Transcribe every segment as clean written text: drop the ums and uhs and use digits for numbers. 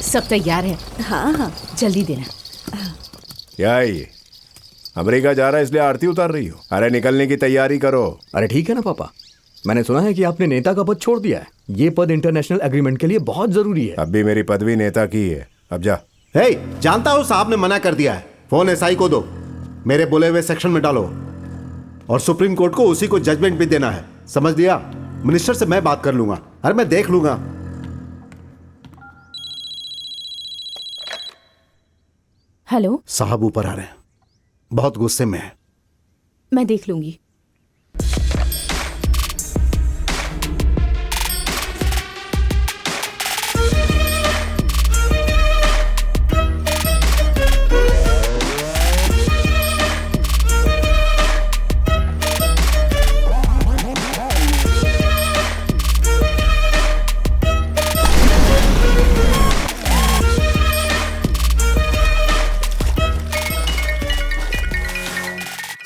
सब तैयार है। हाँ हाँ जल्दी देना। क्या है ये? अमेरिका जा रहा है इसलिए आरती उतार रही हो? अरे निकलने की तैयारी करो। अरे ठीक है ना पापा, मैंने सुना है कि आपने नेता का पद छोड़ दिया है। ये पद इंटरनेशनल एग्रीमेंट के लिए बहुत जरूरी है। अब भी मेरी पदवी नेता की है। अब जा। हे, जानता हूं साहब ने मना कर दिया है। फोन एसआई को दो, मेरे बोले हुए सेक्शन में डालो, और सुप्रीम कोर्ट को उसी को जजमेंट भी देना है। समझ लिया? मिनिस्टर से मैं बात कर लूंगा। अरे मैं देख लूंगा। हेलो साहब ऊपर आ रहे हैं, बहुत गुस्से में है। मैं देख लूंगी।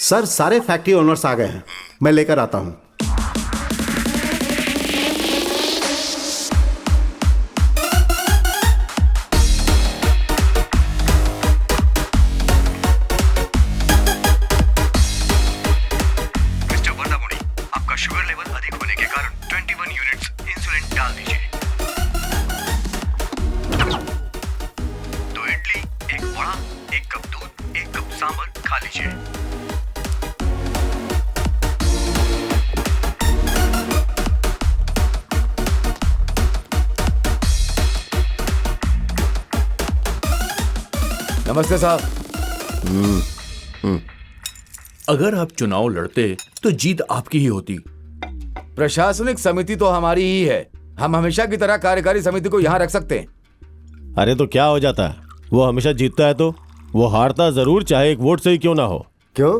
सर, सारे फैक्ट्री ओनर्स आ गए हैं, मैं लेकर आता हूं। मिस्टर वर्धामुनि, आपका शुगर लेवल अधिक होने के कारण 21 यूनिट्स इंसुलिन डाल दीजिए। 2 इडली, 1 वड़ा, 1 कप दूध, 1 कप सांभर खा लीजिए। नमस्ते साहब। अगर आप चुनाव लड़ते तो जीत आपकी ही होती। प्रशासनिक समिति तो हमारी ही है। हम हमेशा की तरह कार्यकारी समिति को यहाँ रख सकते हैं। अरे तो क्या हो जाता है, वो हमेशा जीतता है तो वो हारता जरूर, चाहे एक वोट से ही क्यों ना हो। क्यों?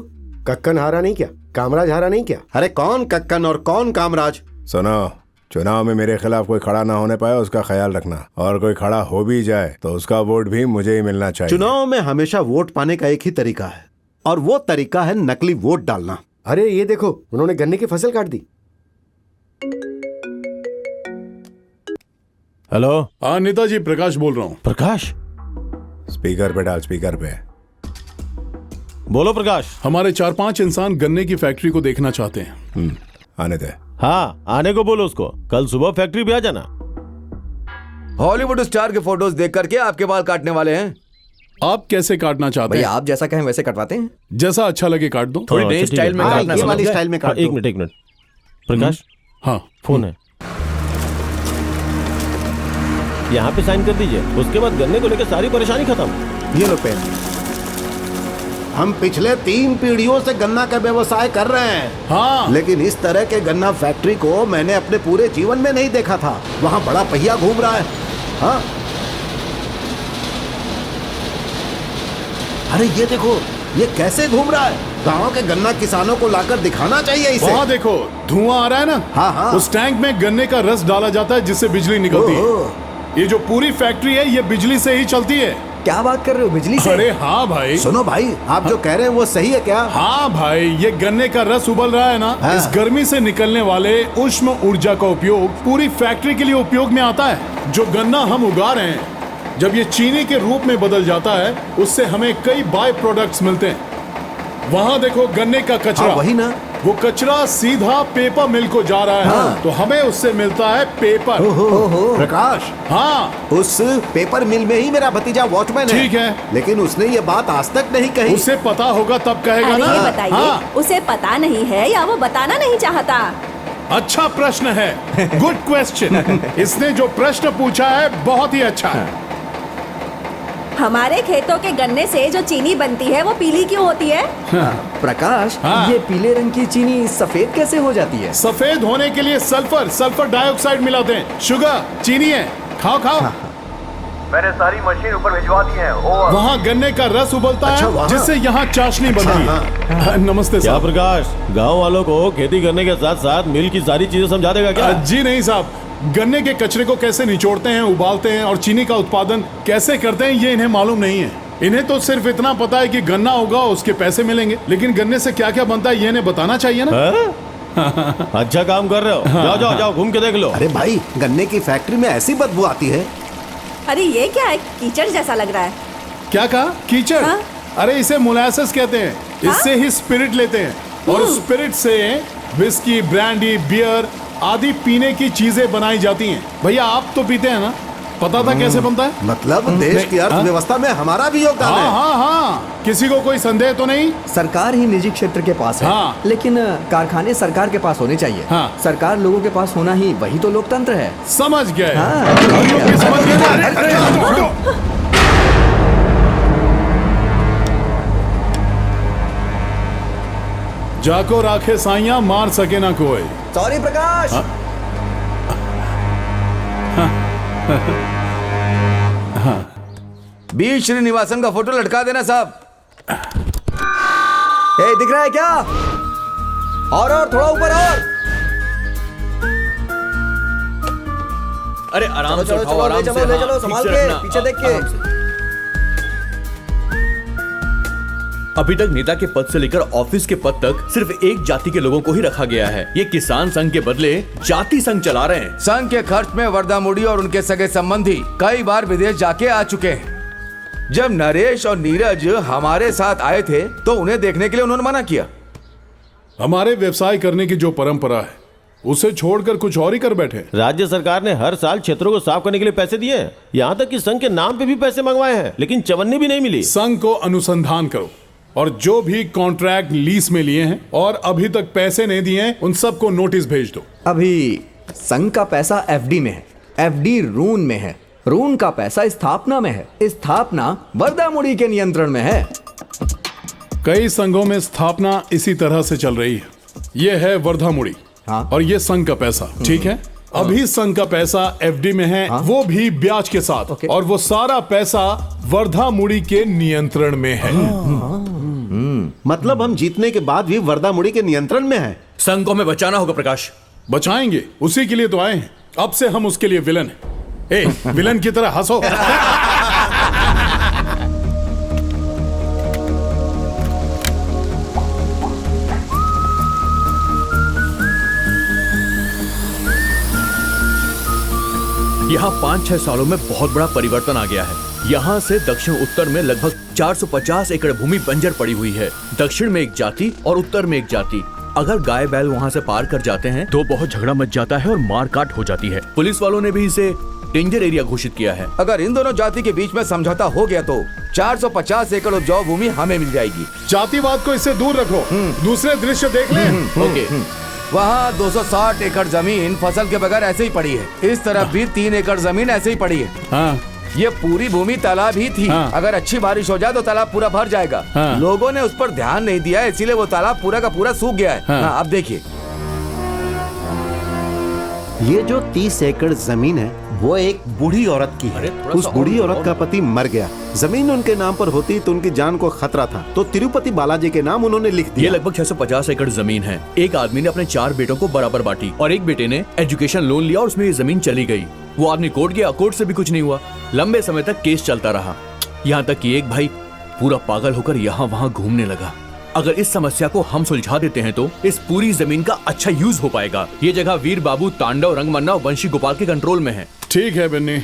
कक्कन हारा नहीं क्या? कामराज हारा नहीं क्या? अरे कौन कक्कन और कौन कामराज? सुनो, चुनाव में मेरे खिलाफ कोई खड़ा ना होने पाए उसका ख्याल रखना, और कोई खड़ा हो भी जाए तो उसका वोट भी मुझे ही मिलना चाहिए। चुनाव में हमेशा वोट पाने का एक ही तरीका है, और वो तरीका है नकली वोट डालना। अरे ये देखो, उन्होंने गन्ने की फसल काट दी। हेलो। हाँ नेताजी, प्रकाश बोल रहा हूँ। प्रकाश? स्पीकर पे डाल, स्पीकर पे। बोलो प्रकाश। हमारे 4-5 इंसान गन्ने की फैक्ट्री को देखना चाहते हैं। आने दे। हाँ, आने को बोलो उसको। कल सुबह फैक्ट्री भी आ जाना। हॉलीवुड स्टार के फोटोज देख करके आपके बाल काटने वाले हैं। आप कैसे काटना चाहते हैं? भैया आप जैसा कहें वैसे कटवाते हैं। जैसा अच्छा लगे काट दो। थोड़ी हाँ, नई अच्छा, ठीक स्टाइल है। में हाँ, काटना ये समझ वाली गए? स्टाइल में काट दो। एक मिनट प्रकाश, हाँ फोन है, यहाँ पे साइन कर दीजिए। उसके बाद गन्ने को लेकर सारी परेशानी खत्म। ये लो पेन। हम पिछले 3 पीढ़ियों से गन्ना का व्यवसाय कर रहे हैं। हाँ। लेकिन इस तरह के गन्ना फैक्ट्री को मैंने अपने पूरे जीवन में नहीं देखा था। वहाँ बड़ा पहिया घूम रहा है। हाँ, अरे ये देखो, ये कैसे घूम रहा है। गांव के गन्ना किसानों को लाकर दिखाना चाहिए इसे। वहाँ देखो, धुआं आ रहा है ना। हाँ हाँ। उस टैंक में गन्ने का रस डाला जाता है जिससे बिजली निकलती है। ये जो पूरी फैक्ट्री है ये बिजली से ही चलती है। क्या बात कर रहे हो, बिजली से? अरे हाँ भाई। सुनो भाई, आप जो कह रहे हैं वो सही है क्या? हाँ भाई, ये गन्ने का रस उबल रहा है ना। हाँ। इस गर्मी से निकलने वाले उष्म ऊर्जा का उपयोग पूरी फैक्ट्री के लिए उपयोग में आता है। जो गन्ना हम उगा रहे हैं, जब ये चीनी के रूप में बदल जाता है, उससे हमें कई बाय प्रोडक्ट्स मिलते हैं। वहाँ देखो गन्ने का कचरा। हाँ, वही ना। वो कचरा सीधा पेपर मिल को जा रहा है। हाँ। तो हमें उससे मिलता है पेपर। प्रकाश, हाँ, उस पेपर मिल में ही मेरा भतीजा वॉचमैन है। ठीक है। लेकिन उसने ये बात आज तक नहीं कही। उसे पता होगा तब कहेगा अरे ना। ये बताइए, हाँ। उसे पता नहीं है या वो बताना नहीं चाहता? अच्छा प्रश्न है, गुड क्वेश्चन। इसने जो प्रश्न पूछा है बहुत ही अच्छा है। हमारे खेतों के गन्ने से जो चीनी बनती है वो पीली क्यों होती है? प्रकाश, हाँ। ये पीले रंग की चीनी सफेद कैसे हो जाती है? सफेद होने के लिए सल्फर डाइऑक्साइड मिलाते हैं। शुगर चीनी है, खाओ खाओ। मैंने सारी मशीन ऊपर भिजवा दी है। वहाँ गन्ने का रस उबलता अच्छा, है वहाँ? जिससे यहाँ चाशनी बनती है। नमस्ते क्या साहब। प्रकाश, गांव वालों को खेती करने के साथ साथ मिल की सारी चीजें समझा देगा क्या? जी नहीं साहब, गन्ने के कचरे को कैसे निचोड़ते हैं, उबालते हैं और चीनी का उत्पादन कैसे करते हैं ये इन्हें मालूम नहीं है। इन्हें तो सिर्फ इतना पता है कि गन्ना होगा उसके पैसे मिलेंगे, लेकिन गन्ने से क्या क्या बनता है ये इन्हें बताना चाहिए ना। अच्छा काम कर रहे हो। जाओ जाओ जाओ, घूम के देख लो। अरे भाई, गन्ने की फैक्ट्री में ऐसी बदबू आती है। अरे ये क्या है, कीचड़ जैसा लग रहा है। क्या कहा? कीचड़? हाँ? अरे इसे मोलासेस कहते हैं। इससे ही स्पिरिट लेते हैं और स्पिरिट से विस्की, ब्रांडी, बियर आदि पीने की चीजें बनाई जाती हैं। भैया आप तो पीते हैं ना, पता था कैसे बनता है? मतलब देश की अर्थव्यवस्था में हमारा भी योगदान हाँ है। हाँ हाँ, किसी को कोई संदेह तो नहीं? सरकार ही निजी क्षेत्र के पास है, हाँ। लेकिन कारखाने सरकार के पास होने चाहिए। हाँ। सरकार लोगों के पास होना ही वही तो लोकतंत्र है। समझ गए। हाँ। हम लोग भी समझ गए ना? अरे, हटो। जाको राखे साइया, मार सके ना कोई। सॉरी प्रकाश। बी श्रीनिवासन का फोटो लटका देना साहब। ए, दिख रहा है क्या? और थोड़ा ऊपर और। अरे आराम से चलो, उठाओ, चलो, आराम ले से, चलो, ले हाँ, चलो, ठीक संभाल से के, रखना, पीछे देख के। आराम से। अभी तक नेता के पद से लेकर ऑफिस के पद तक सिर्फ एक जाति के लोगों को ही रखा गया है। ये किसान संघ के बदले जाति संघ चला रहे हैं। संघ के खर्च में वर्धामुड़ी और उनके सगे संबंधी कई बार विदेश जाके आ चुके हैं। जब नरेश और नीरज हमारे साथ आए थे तो उन्हें देखने के लिए उन्होंने मना किया। हमारे व्यवसाय करने की जो परंपरा है उसे छोड़कर कुछ और ही कर बैठे। राज्य सरकार ने हर साल क्षेत्रों को साफ करने के लिए पैसे दिए हैं। यहाँ तक कि संघ के नाम पे भी पैसे मंगवाए हैं, लेकिन चवन्नी भी नहीं मिली। संघ को अनुसंधान करो और जो भी कॉन्ट्रैक्ट लीज में लिए हैं और अभी तक पैसे नहीं दिए हैं उन सबको नोटिस भेज दो। अभी संघ का पैसा एफडी में है, एफडी रून में है, रून का पैसा स्थापना में है, स्थापना वर्धामुड़ी के नियंत्रण में है। कई संघों में स्थापना इसी तरह से चल रही है। ये है वर्धामुड़ी। हाँ। और ये संघ का पैसा, ठीक है? अभी संघ का पैसा एफडी में है। हाँ। वो भी ब्याज के साथ। ओके। और वो सारा पैसा वर्धामुड़ी के नियंत्रण में है। मतलब हम जीतने के बाद भी वर्धामुड़ी के नियंत्रण में है। संघ को हमें बचाना होगा प्रकाश। बचाएंगे, उसी के लिए तो आए हैं। अब से हम उसके लिए विलन हैं। ए, विलन की तरह हंसो। यहाँ 5-6 सालों में बहुत बड़ा परिवर्तन आ गया है। यहाँ से दक्षिण उत्तर में लगभग 450 एकड़ भूमि बंजर पड़ी हुई है। दक्षिण में एक जाति और उत्तर में एक जाति। अगर गाय बैल वहाँ से पार कर जाते हैं तो बहुत झगड़ा मच जाता है और मारकाट हो जाती है। पुलिस वालों ने भी इसे डेंजर एरिया घोषित किया है। अगर इन दोनों जाति के बीच में समझौता हो गया तो 450 एकड़ उपजाऊ भूमि हमें मिल जाएगी। जातिवाद को इससे दूर रखो। दूसरे दृश्य देख ले। ओके। वहाँ 260 एकड़ जमीन फसल के बगैर ऐसे ही पड़ी है। इस तरफ भी 3 एकड़ जमीन ऐसे ही पड़ी है। हाँ। ये पूरी भूमि तालाब ही थी। हाँ। अगर अच्छी बारिश हो जाए तो तालाब पूरा भर जाएगा। हाँ। लोगों ने उस पर ध्यान नहीं दिया, इसीलिए वो तालाब पूरा का पूरा सूख गया है। हाँ। हाँ, अब देखिए ये जो 30 एकड़ जमीन है वो एक बूढ़ी औरत की है। उस बूढ़ी औरत का पति मर गया। जमीन उनके नाम पर होती तो उनकी जान को खतरा था, तो तिरुपति बालाजी के नाम उन्होंने लिख ये दिया। लगभग 650 एकड़ जमीन है। एक आदमी ने अपने 4 बेटों को बराबर बांटी और एक बेटे ने एजुकेशन लोन लिया और उसमें ये जमीन चली गई। वो आदमी कोर्ट गया, कोर्ट से भी कुछ नहीं हुआ। लंबे समय तक केस चलता रहा, यहाँ तक कि एक भाई पूरा पागल होकर यहाँ वहाँ घूमने लगा। अगर इस समस्या को हम सुलझा देते हैं तो इस पूरी जमीन का अच्छा यूज हो पाएगा। ये जगह वीर बाबू, तांडव, रंगमन्ना और वंशी गोपाल के कंट्रोल में है। ठीक है बन्नी,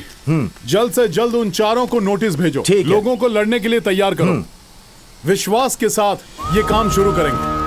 जल्द से जल्द उन चारों को नोटिस भेजो। ठीक है। लोगों को लड़ने के लिए तैयार करो। विश्वास के साथ ये काम शुरू करेंगे।